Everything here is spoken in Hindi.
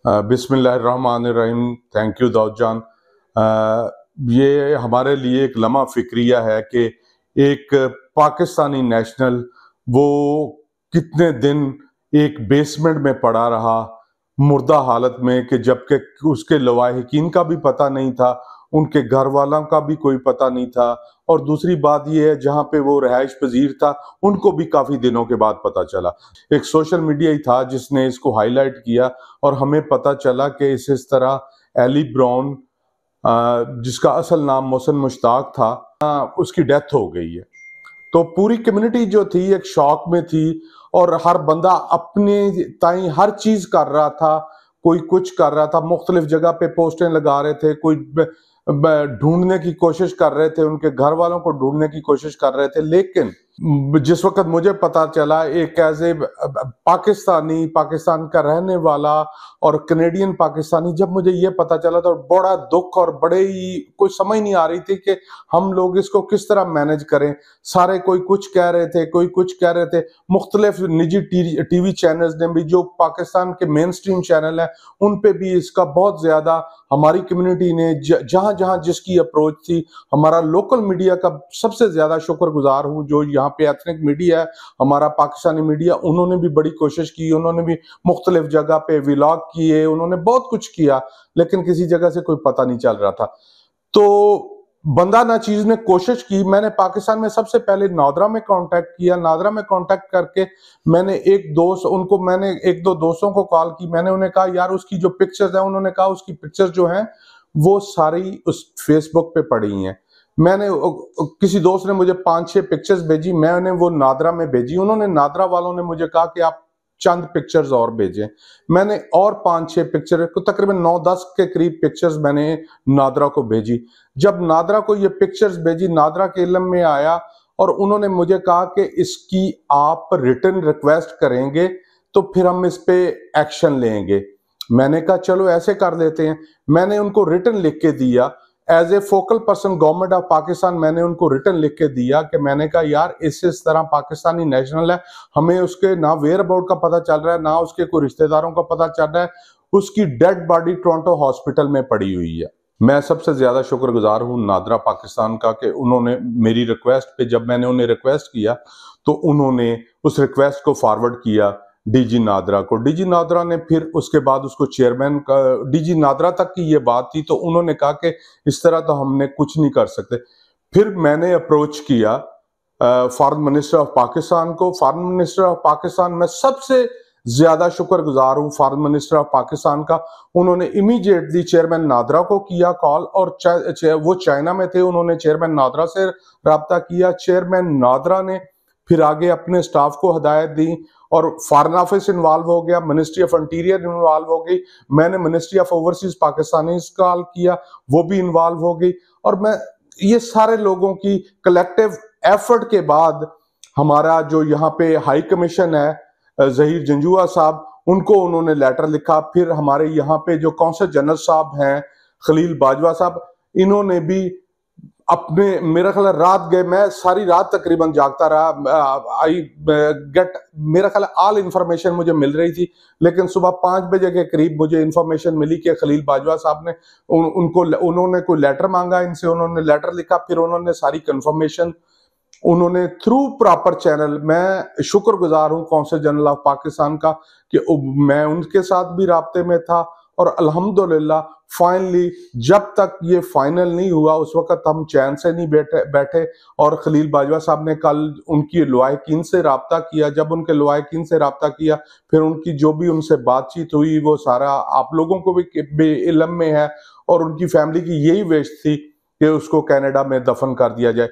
बिस्मिल्लाहिर्रहमानिर्रहीम। थैंक यू दाऊद जान। ये हमारे लिए एक लम्हा फिक्रिया है कि एक पाकिस्तानी नेशनल वो कितने दिन एक बेसमेंट में पड़ा रहा मुर्दा हालत में, कि जबकि उसके लवाहिकीन का भी पता नहीं था, उनके घर वालों का भी कोई पता नहीं था। और दूसरी बात यह है, जहाँ पे वो रिहाइश पजीर था उनको भी काफी दिनों के बाद पता चला। एक सोशल मीडिया ही था जिसने इसको हाईलाइट किया और हमें पता चला कि इस तरह एली ब्राउन, जिसका असल नाम मोहसिन मुश्ताक था, उसकी डेथ हो गई है। तो पूरी कम्युनिटी जो थी एक शॉक में थी और हर बंदा अपने ताई हर चीज कर रहा था। कोई कुछ कर रहा था, मुख्तलिफ जगह पे पोस्टें लगा रहे थे, कोई ढूंढने की कोशिश कर रहे थे, उनके घर वालों को ढूंढने की कोशिश कर रहे थे। लेकिन जिस वक्त मुझे पता चला, एक एज ए पाकिस्तानी, पाकिस्तान का रहने वाला और कनेडियन पाकिस्तानी, जब मुझे ये पता चला तो बड़ा दुख और बड़े ही कोई समझ नहीं आ रही थी कि हम लोग इसको किस तरह मैनेज करें। सारे कोई कुछ कह रहे थे, कोई कुछ कह रहे थे। मुख्तलिफ निजी टीवी चैनल्स ने भी, जो पाकिस्तान के मेन स्ट्रीम चैनल है, उन पे भी इसका बहुत ज्यादा, हमारी कम्युनिटी ने जहां जहां जिसकी अप्रोच थी, हमारा लोकल मीडिया का सबसे ज्यादा शुक्रगुजार हूं, जो यहाँ पे एथनिक मीडिया है, हमारा पाकिस्तानी मीडिया, उन्होंने भी बड़ी कोशिश की, उन्होंने भी मुख्तलिफ जगह पे व्लॉग किए, उन्होंने बहुत कुछ किया, लेकिन किसी जगह से कोई पता नहीं चल रहा था। तो बंदा ना चीज ने कोशिश की। मैंने पाकिस्तान में सबसे पहले नादरा में कांटेक्ट किया। नादरा में कांटेक्ट करके मैंने मैंने एक दो दोस्तों को कॉल की। मैंने उन्हें कहा यार उसकी जो पिक्चर्स है, उन्होंने कहा उसकी पिक्चर्स जो हैं वो सारी उस फेसबुक पे पड़ी हैं। मैंने किसी दोस्त ने मुझे 5-6 पिक्चर्स भेजी, मैंने वो नादरा में भेजी। उन्होंने, नादरा वालों ने मुझे कहा कि आप चंद पिक्चर्स और भेजें। मैंने और 5-6 पिक्चर, तकरीबन 9-10 के करीब पिक्चर्स मैंने नादरा को भेजी। जब नादरा को ये पिक्चर्स भेजी, नादरा के इल्म में आया और उन्होंने मुझे कहा कि इसकी आप रिटर्न रिक्वेस्ट करेंगे तो फिर हम इस पे एक्शन लेंगे। मैंने कहा चलो ऐसे कर लेते हैं। मैंने उनको रिटर्न लिख के दिया as a focal person government of Pakistan. मैंने उनको रिटर्न लिख के दिया कि मैंने कहा यार इस तरह पाकिस्तानी नेशनल है, हमें उसके ना वेयर अबाउट का पता चल रहा है, ना उसके कोई रिश्तेदारों का पता चल रहा है। उसकी डेड बॉडी टोरंटो हॉस्पिटल में पड़ी हुई है। मैं सबसे ज्यादा शुक्रगुजार हूं नादरा पाकिस्तान का कि उन्होंने मेरी रिक्वेस्ट पे, जब मैंने उन्हें रिक्वेस्ट किया तो उन्होंने उस रिक्वेस्ट को फॉरवर्ड किया डीजी नादरा को। डीजी नादरा ने फिर उसके बाद उसको चेयरमैन का, डीजी नादरा तक की ये बात थी, तो उन्होंने कहा कि इस तरह तो हमने कुछ नहीं कर सकते। फिर मैंने अप्रोच किया फॉरेन मिनिस्टर ऑफ पाकिस्तान को। फॉरेन मिनिस्टर ऑफ पाकिस्तान में सबसे ज्यादा शुक्रगुजार हूं फॉरेन मिनिस्टर ऑफ पाकिस्तान का। उन्होंने इमीडिएटली चेयरमैन नादरा को किया कॉल, और वो चाइना में थे, उन्होंने चेयरमैन नादरा से राब्ता किया। चेयरमैन नादरा ने फिर आगे अपने स्टाफ को हदायत दी और फॉरेन ऑफिस इन्वॉल्व हो गया, मिनिस्ट्री ऑफ इंटीरियर इन्वॉल्व हो गई, मैंने ministry of overseas Pakistani call किया, वो भी इन्वॉल्व हो गई। और मैं ये सारे लोगों की कलेक्टिव एफर्ट के बाद हमारा जो यहाँ पे हाई कमीशन है, जहीर जंजुआ साहब, उनको उन्होंने लेटर लिखा। फिर हमारे यहाँ पे जो कौंसल जनरल साहब हैं खलील बाजवा साहब, इन्होंने भी अपने, मेरा ख्याल रात गए, मैं सारी रात तकरीबन जागता रहा। आई गेट, मेरा ख्याल ऑल इंफॉर्मेशन मुझे मिल रही थी, लेकिन सुबह 5 बजे के करीब मुझे इंफॉर्मेशन मिली कि खलील बाजवा साहब ने उन्होंने कोई लेटर मांगा इनसे, उन्होंने लेटर लिखा, फिर उन्होंने सारी कंफर्मेशन उन्होंने थ्रू प्रॉपर चैनल, मैं शुक्रगुजार हूं कौंसल जनरल ऑफ पाकिस्तान का कि मैं उनके साथ भी राब्ते में था। और अल्हम्दुलिल्लाह फाइनली, जब तक ये फाइनल नहीं हुआ उस वक्त हम चैन से नहीं बैठे। और खलील बाजवा साहब ने कल उनकी लवाहिकीन से राब्ता किया। जब उनके लवाहिकीन से राब्ता किया, फिर उनकी जो भी उनसे बातचीत हुई वो सारा आप लोगों को भी इल्म में है। और उनकी फैमिली की यही विश थी कि उसको कनाडा में दफन कर दिया जाए।